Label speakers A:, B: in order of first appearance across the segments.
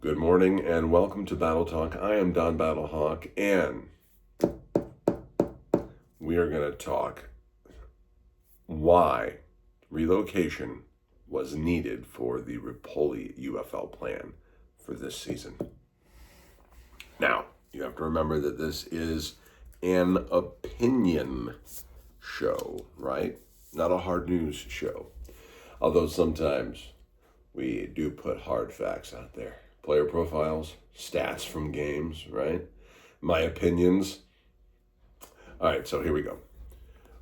A: Good morning and welcome to Battle Talk. I am Don BattleHawk, and we are going to talk why relocation was needed for the Repoli UFL plan for this season. Now, you have to remember that this is an opinion show, right? Not a hard news show. Although sometimes we do put hard facts out there. Player profiles, stats from games, right? My opinions. All right, so here we go.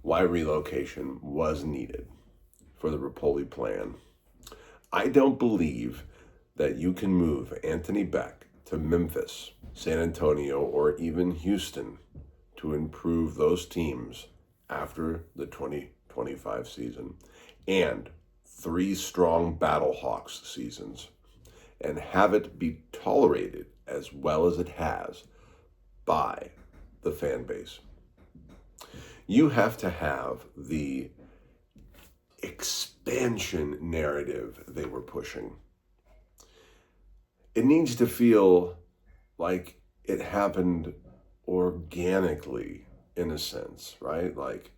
A: Why relocation was needed for the Repoli plan. I don't believe that you can move Anthony Beck to Memphis, San Antonio, or even Houston to improve those teams after the 2025 season and 3 strong BattleHawks seasons, and have it be tolerated as well as it has by the fan base. You have to have the expansion narrative they were pushing. It needs to feel like it happened organically, in a sense, right? Like,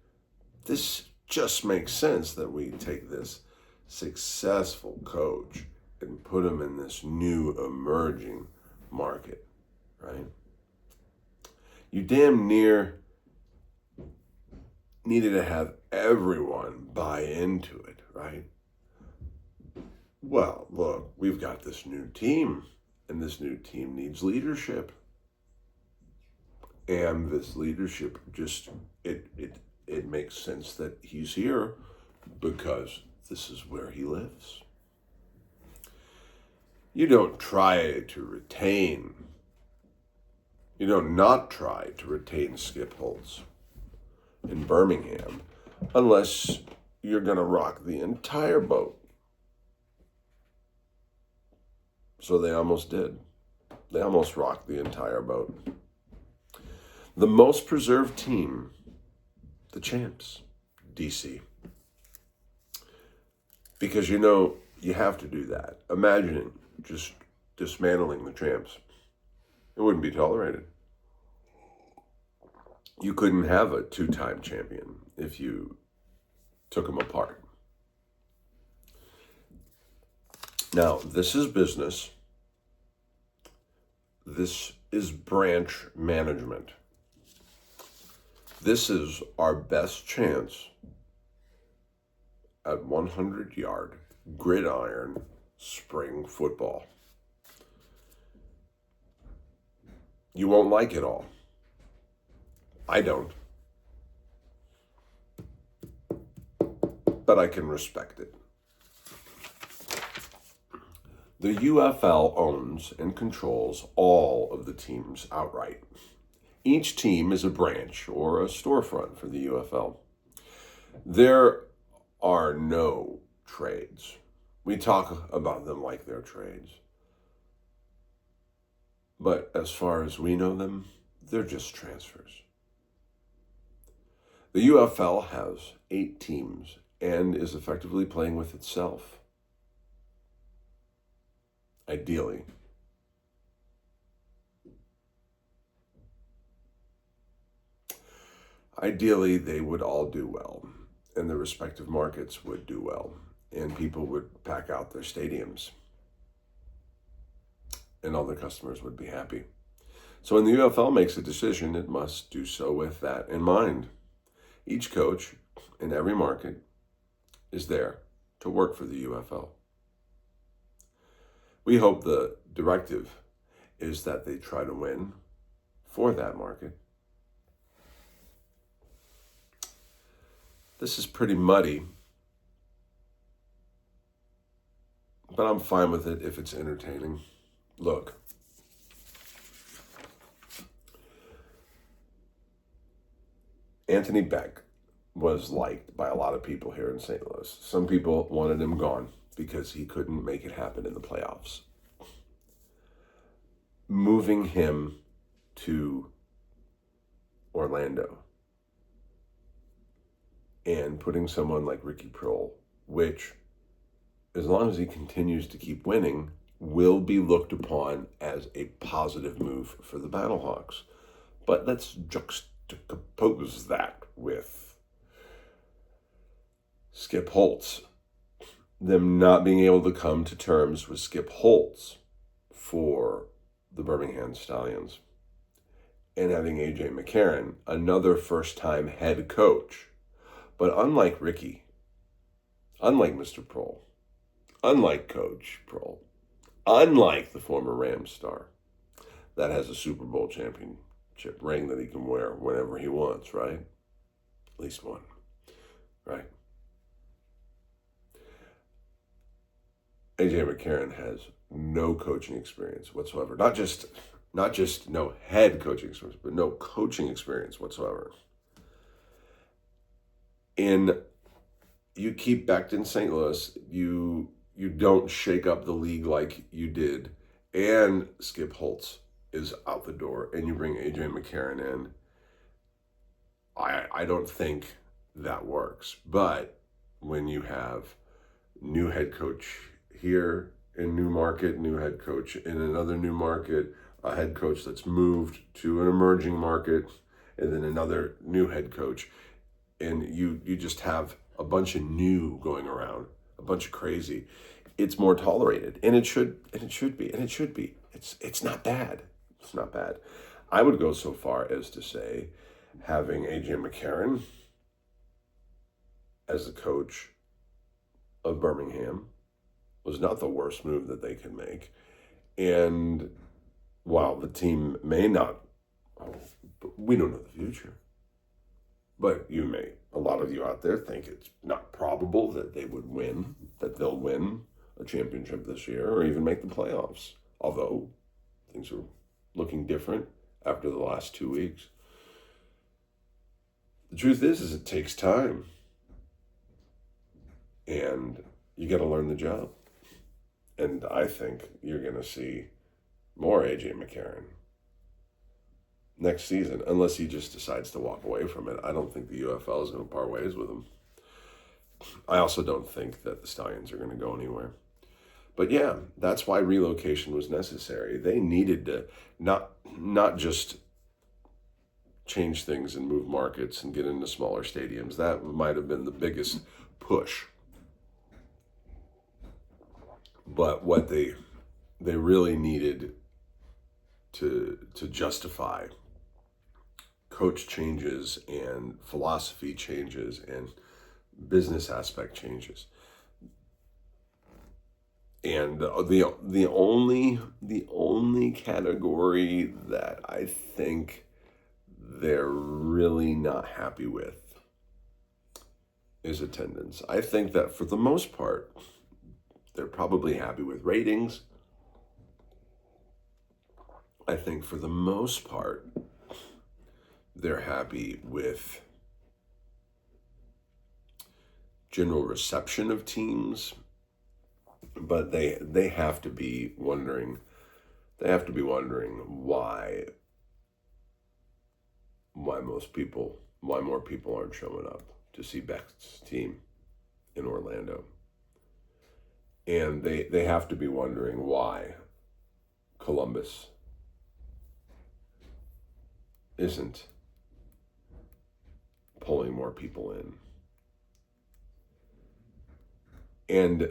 A: this just makes sense that we take this successful coach and put him in this new emerging market, right? You damn near needed to have everyone buy into it, right? Well, look, we've got this new team, and this new team needs leadership. And this leadership just, it makes sense that he's here because this is where he lives. You don't try to retain, you don't not try to retain Skip Holtz in Birmingham unless you're going to rock the entire boat. So they almost did. They almost rocked the entire boat. The most preserved team, the champs, DC. Because you have to do that. Imagining just dismantling the champs. It wouldn't be tolerated. You couldn't have a 2-time champion if you took them apart. Now, this is business. This is branch management. This is our best chance at 100-yard gridiron spring football. You won't like it all. I don't. But I can respect it. The UFL owns and controls all of the teams outright. Each team is a branch or a storefront for the UFL. There are no trades. We talk about them like they're trades. But as far as we know them, they're just transfers. The UFL has 8 teams and is effectively playing with itself. Ideally. Ideally, they would all do well, and their respective markets would do well, and people would pack out their stadiums, and all their customers would be happy. So when the UFL makes a decision, it must do so with that in mind. Each coach in every market is there to work for the UFL. We hope the directive is that they try to win for that market. This is pretty muddy, but I'm fine with it if it's entertaining. Look, Anthony Beck was liked by a lot of people here in St. Louis. Some people wanted him gone because he couldn't make it happen in the playoffs. Moving him to Orlando and putting someone like Ricky Prohl, which, as long as he continues to keep winning, will be looked upon as a positive move for the BattleHawks. But let's juxtapose that with Skip Holtz. Them not being able to come to terms with Skip Holtz for the Birmingham Stallions. And having AJ McCarron, another first-time head coach. But unlike Ricky, unlike Mr. Prohl, unlike Coach Prohl, unlike the former Rams star that has a Super Bowl championship ring that he can wear whenever he wants, right? At least one, right? AJ McCarron has no coaching experience whatsoever. Not just no head coaching experience, but no coaching experience whatsoever. And you keep back in St. Louis, you don't shake up the league like you did, and Skip Holtz is out the door, and you bring AJ McCarron in. I don't think that works. But when you have new head coach here in new market, new head coach in another new market, a head coach that's moved to an emerging market, and then another new head coach, and you just have a bunch of new going around, a bunch of crazy, it's more tolerated, and it should be. It's not bad. It's not bad. I would go so far as to say having AJ McCarron as the coach of Birmingham was not the worst move that they could make. And while the team may not, we don't know the future, but a lot of you out there think it's not probable that they would win, that they'll win a championship this year or even make the playoffs. Although things are looking different after the last 2 weeks. The truth is it takes time. And you got to learn the job. And I think you're going to see more AJ McCarron next season, unless he just decides to walk away from it. I don't think the UFL is going to part ways with him. I also don't think that the Stallions are going to go anywhere. But yeah, that's why relocation was necessary. They needed to not just change things and move markets and get into smaller stadiums. That might have been the biggest push. But what they really needed to justify coach changes and philosophy changes and business aspect changes. And the only category that I think they're really not happy with is attendance. I think that for the most part, they're probably happy with ratings. I think for the most part, they're happy with general reception of teams, but they have to be wondering why more people aren't showing up to see Beck's team in Orlando. And they have to be wondering why Columbus isn't pulling more people in. And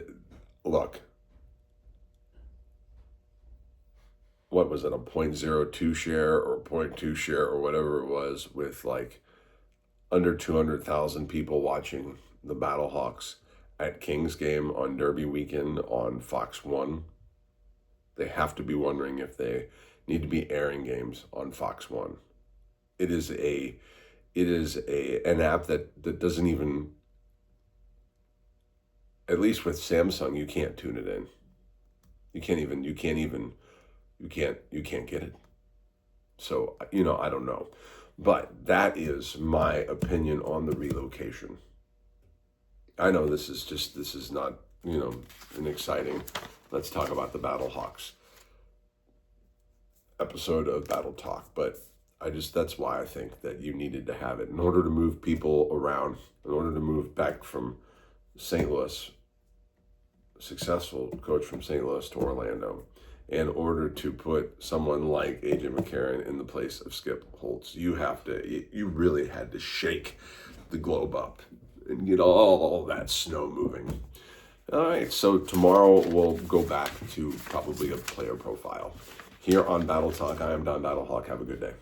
A: look, what was it, a 0.02 share or 0.2 share or whatever it was, with like under 200,000 people watching the BattleHawks at Kings game on Derby weekend on Fox 1. They have to be wondering if they need to be airing games on Fox 1. It is an app that doesn't even, at least with Samsung, you can't tune it in. You can't get it. So, I don't know. But that is my opinion on the relocation. I know this is not, an exciting, let's talk about the BattleHawks episode of Battle Talk, but that's why I think that you needed to have it in order to move people around, in order to move back from St. Louis successful coach from St. Louis to Orlando in order to put someone like AJ McCarron in the place of Skip Holtz. You really had to shake the globe up and get all that snow moving. All right, so tomorrow we'll go back to probably a player profile. Here on Battle Talk, I am Don BattleHawk. Have a good day.